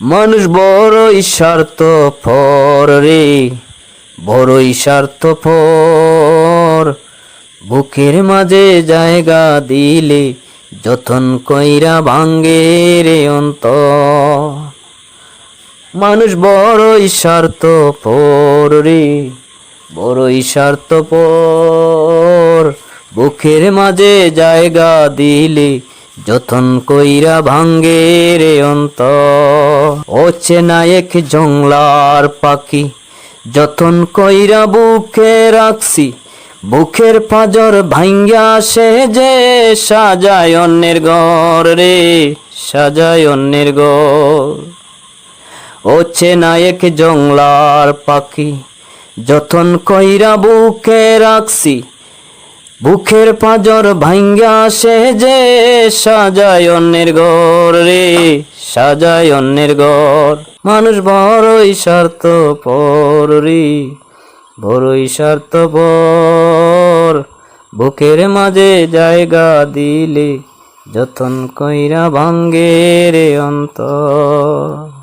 মানুষ বড়ই স্বার্থপর রে, বড়ই স্বার্থপর। বুকের মাঝে জায়গা দিলে যতন কইরা ভাঙ্গে রে অন্তর। মানুষ বড়ই স্বার্থপর রে, বড়ই স্বার্থপর। বুকের মাঝে জায়গা দিলে যতন কইরা ভাঙ্গে রে অন্তর। অচেনা এক জংলার পাখি যতন কইরা বুকে রাখছি, বুকের পাজর ভাঙ্গা সে যে সাজায় অন্যের ঘর রে, সাজায় অন্যের ঘর। অচেনা এক জংলার পাখি যতন কইরা বুকে রাখছি, বুকের পাজর ভাঙ্গা সে যে সাজায় অন্যের ঘর রে, সাজায় অন্যের ঘর। মানুষ বড়ই স্বার্থপর রে, বড়ই স্বার্থপর। বুকের মাঝে জায়গা দিলে যতন কইরা ভাঙ্গে রে অন্তর।